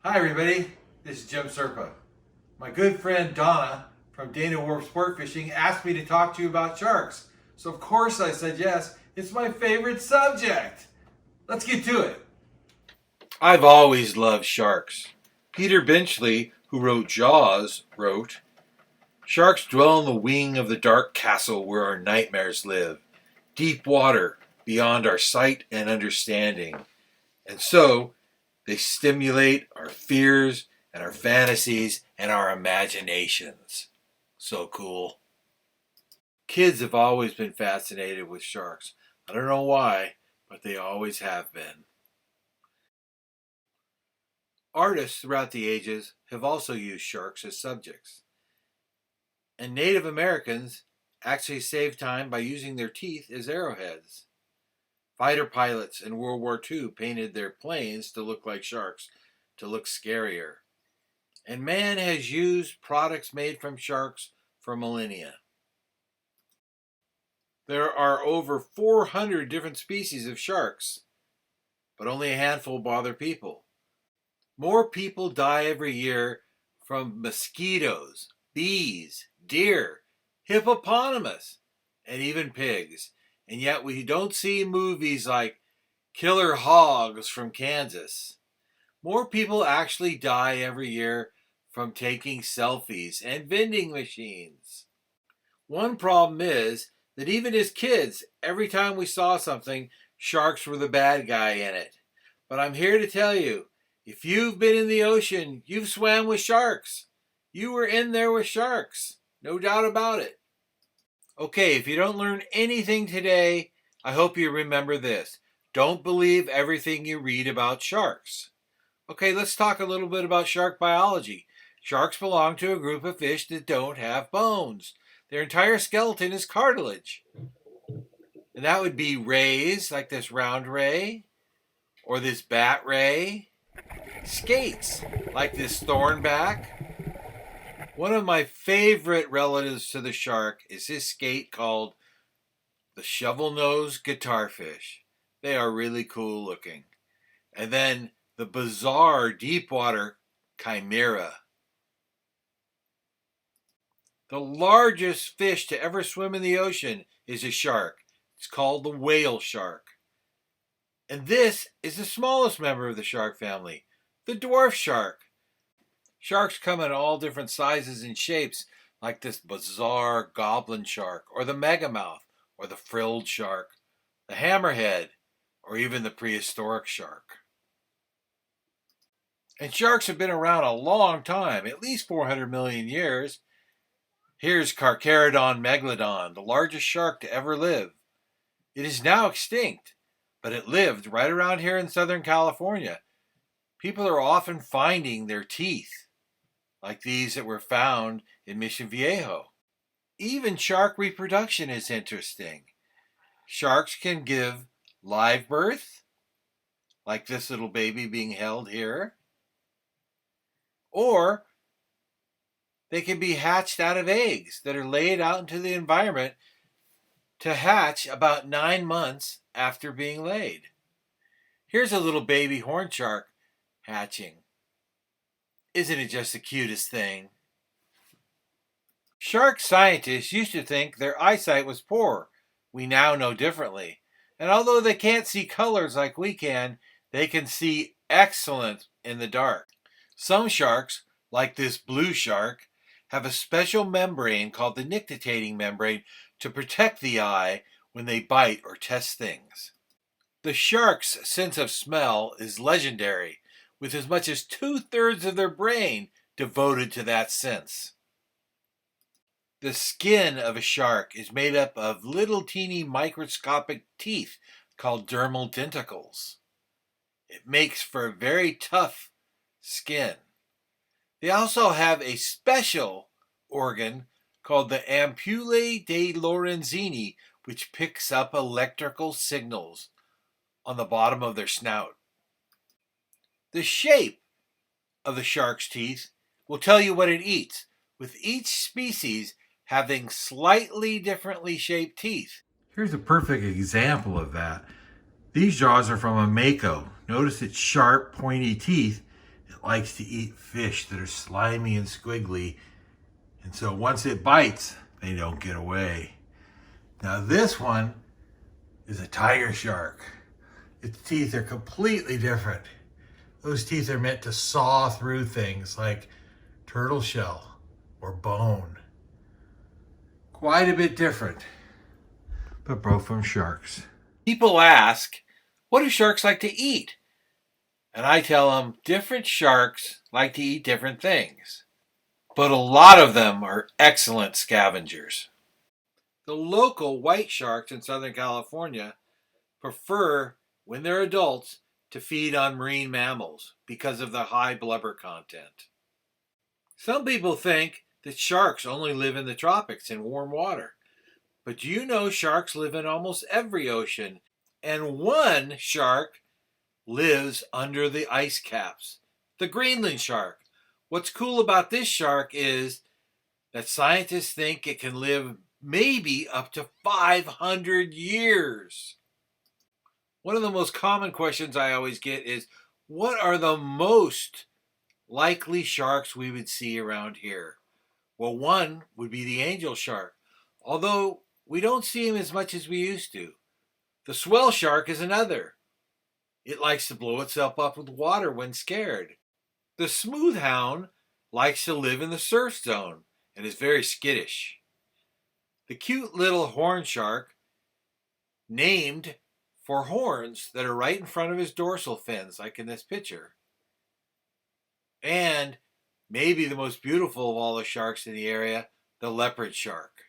Hi everybody, this is Jim Serpa. My good friend Dana from Dana Wharf Sportfishing asked me to talk to you about sharks. So of course I said yes, it's my favorite subject. Let's get to it. I've always loved sharks. Peter Benchley, who wrote Jaws, wrote, "Sharks dwell in the wing of the dark castle where our nightmares live, deep water beyond our sight and understanding. And so, they stimulate our fears and our fantasies and our imaginations." So cool. Kids have always been fascinated with sharks. I don't know why, but they always have been. Artists throughout the ages have also used sharks as subjects. And Native Americans actually saved time by using their teeth as arrowheads. Fighter pilots in World War II painted their planes to look like sharks, to look scarier. And man has used products made from sharks for millennia. There are over 400 different species of sharks, but only a handful bother people. More people die every year from mosquitoes, bees, deer, hippopotamus, and even pigs. And yet we don't see movies like Killer Hogs from Kansas. More people actually die every year from taking selfies and vending machines. One problem is that even as kids, every time we saw something, sharks were the bad guy in it. But I'm here to tell you, if you've been in the ocean, you've swam with sharks. You were in there with sharks. No doubt about it. Okay, if you don't learn anything today, I hope you remember this. Don't believe everything you read about sharks. Okay, let's talk a little bit about shark biology. Sharks belong to a group of fish that don't have bones. Their entire skeleton is cartilage. And that would be rays, like this round ray, or this bat ray. Skates, like this thornback. One of my favorite relatives to the shark is this skate called the shovel-nosed guitarfish. They are really cool looking. And then the bizarre deep-water chimera. The largest fish to ever swim in the ocean is a shark. It's called the whale shark. And this is the smallest member of the shark family, the dwarf shark. Sharks come in all different sizes and shapes, like this bizarre goblin shark, or the megamouth, or the frilled shark, the hammerhead, or even the prehistoric shark. And sharks have been around a long time, at least 400 million years. Here's Carcharodon megalodon, the largest shark to ever live. It is now extinct, but it lived right around here in Southern California. People are often finding their teeth, like these that were found in Mission Viejo. Even shark reproduction is interesting. Sharks can give live birth, like this little baby being held here, or they can be hatched out of eggs that are laid out into the environment to hatch about 9 months after being laid. Here's a little baby horn shark hatching. Isn't it just the cutest thing? Shark scientists used to think their eyesight was poor. We now know differently. And although they can't see colors like we can, they can see excellent in the dark. Some sharks, like this blue shark, have a special membrane called the nictitating membrane to protect the eye when they bite or test things. The shark's sense of smell is legendary, with as much as 2/3 of their brain devoted to that sense. The skin of a shark is made up of little teeny microscopic teeth called dermal denticles. It makes for a very tough skin. They also have a special organ called the ampullae de Lorenzini, which picks up electrical signals on the bottom of their snout. The shape of the shark's teeth will tell you what it eats, with each species having slightly differently shaped teeth. Here's a perfect example of that. These jaws are from a Mako. Notice its sharp, pointy teeth. likes to eat fish that are slimy and squiggly. And so once it bites, they don't get away. Now this one is a tiger shark. Its teeth are completely different. Those teeth are meant to saw through things like turtle shell or bone. Quite a bit different, but both from sharks. People ask, what do sharks like to eat? And I tell them, different sharks like to eat different things. But a lot of them are excellent scavengers. The local white sharks in Southern California prefer, when they're adults, to feed on marine mammals because of the high blubber content. Some people think that sharks only live in the tropics in warm water. But do you know sharks live in almost every ocean? And one shark lives under the ice caps, the Greenland shark. What's cool about this shark is that scientists think it can live maybe up to 500 years. One of the most common questions I always get is, what are the most likely sharks we would see around here? Well, one would be the angel shark, although we don't see him as much as we used to. The swell shark is another. It likes to blow itself up with water when scared. The smooth hound likes to live in the surf zone and is very skittish. The cute little horn shark, named for horns that are right in front of his dorsal fins, like in this picture. And maybe the most beautiful of all the sharks in the area, the leopard shark.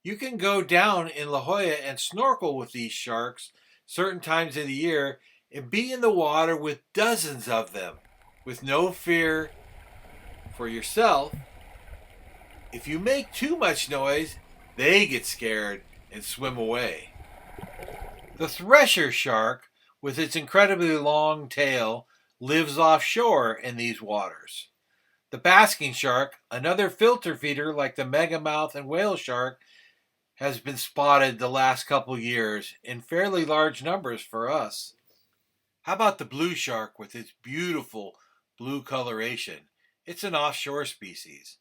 You can go down in La Jolla and snorkel with these sharks certain times of the year and be in the water with dozens of them with no fear for yourself. If you make too much noise, they get scared and swim away. The thresher shark, with its incredibly long tail, lives offshore in these waters. The basking shark, another filter feeder like the megamouth and whale shark, has been spotted the last couple years in fairly large numbers for us. How about the blue shark with its beautiful blue coloration? It's an offshore species.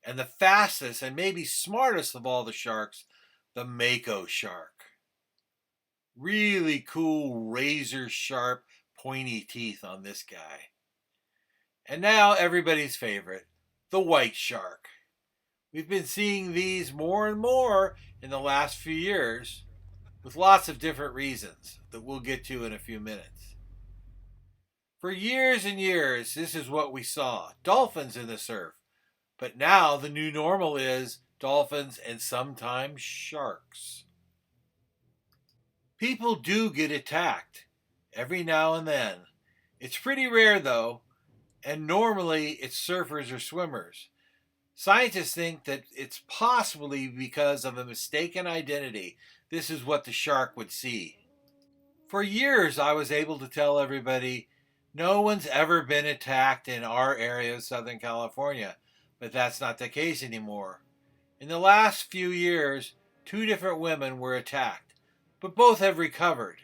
And the fastest and maybe smartest of all the sharks, the Mako shark. Really cool razor sharp pointy teeth on this guy. And now everybody's favorite, the white shark. We've been seeing these more and more in the last few years with lots of different reasons that we'll get to in a few minutes. For years and years, this is what we saw, dolphins in the surf. But now the new normal is dolphins and sometimes sharks. People do get attacked every now and then. It's pretty rare though, and normally it's surfers or swimmers. Scientists think that it's possibly because of a mistaken identity. This is what the shark would see. For years, I was able to tell everybody, no one's ever been attacked in our area of Southern California, but that's not the case anymore. In the last few years, 2 different women were attacked, but both have recovered,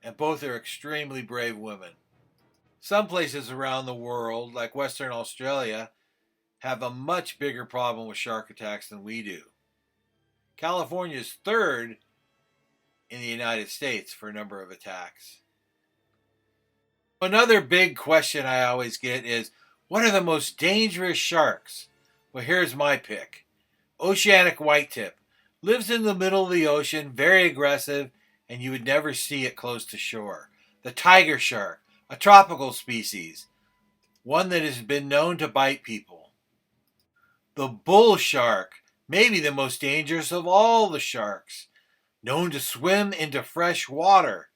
and both are extremely brave women. Some places around the world, like Western Australia, have a much bigger problem with shark attacks than we do. California is 3rd in the United States for a number of attacks. Another big question I always get is, what are the most dangerous sharks? Well, here's my pick. Oceanic whitetip. Lives in the middle of the ocean, very aggressive, and you would never see it close to shore. The tiger shark, a tropical species, one that has been known to bite people. The bull shark, maybe the most dangerous of all the sharks, known to swim into fresh water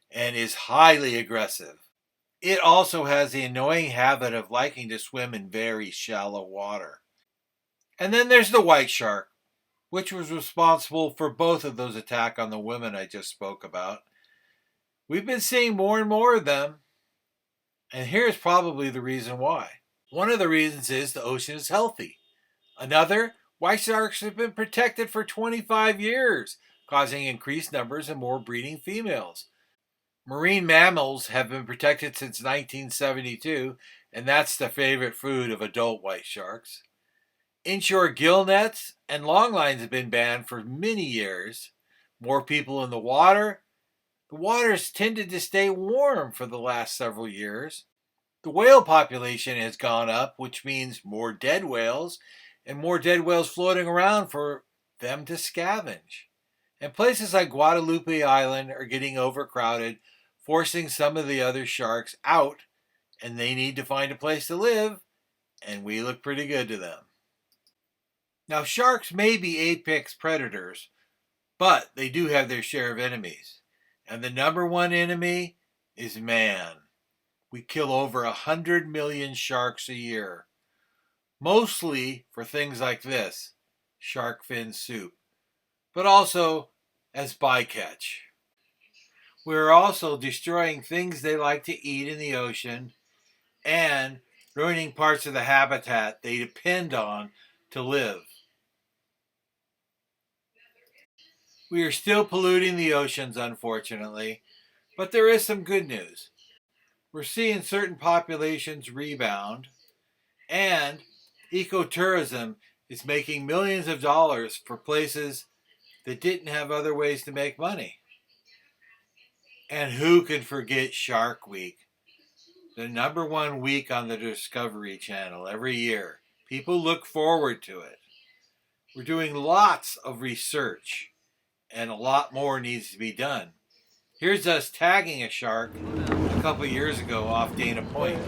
and is highly aggressive. It also has the annoying habit of liking to swim in very shallow water. And then there's the white shark, which was responsible for both of those attacks on the women I just spoke about. We've been seeing more and more of them, and here's probably the reason why. One of the reasons is the ocean is healthy. Another, white sharks have been protected for 25 years, causing increased numbers and more breeding females. Marine mammals have been protected since 1972, and that's the favorite food of adult white sharks. Inshore gill nets and longlines have been banned for many years. More people in the water. The water's tended to stay warm for the last several years. The whale population has gone up, which means more dead whales and more dead whales floating around for them to scavenge. And places like Guadalupe Island are getting overcrowded, forcing some of the other sharks out, and they need to find a place to live, and we look pretty good to them. Now, sharks may be apex predators, but they do have their share of enemies. And the number one enemy is man. We kill over 100 million sharks a year, mostly for things like this, shark fin soup, but also as bycatch. We're also destroying things they like to eat in the ocean and ruining parts of the habitat they depend on to live. We are still polluting the oceans, unfortunately, but there is some good news. We're seeing certain populations rebound, and ecotourism is making millions of dollars for places that didn't have other ways to make money. And who can forget Shark Week? The number one week on the Discovery Channel every year. People look forward to it. We're doing lots of research, and a lot more needs to be done. Here's us tagging a shark a couple years ago off Dana Point.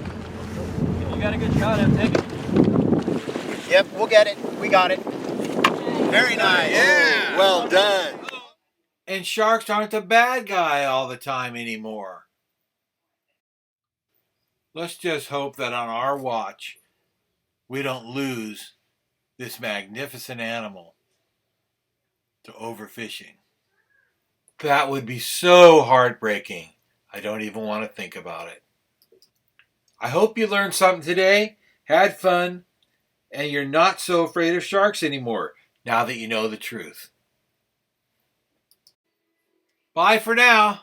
You got a good shot, I'm taking. Yep, we'll get it. We got it. Very nice. Yeah. Well done. And sharks aren't the bad guy all the time anymore. Let's just hope that on our watch, we don't lose this magnificent animal to overfishing. That would be so heartbreaking. I don't even want to think about it. I hope you learned something today, had fun, and you're not so afraid of sharks anymore now that you know the truth. Bye for now.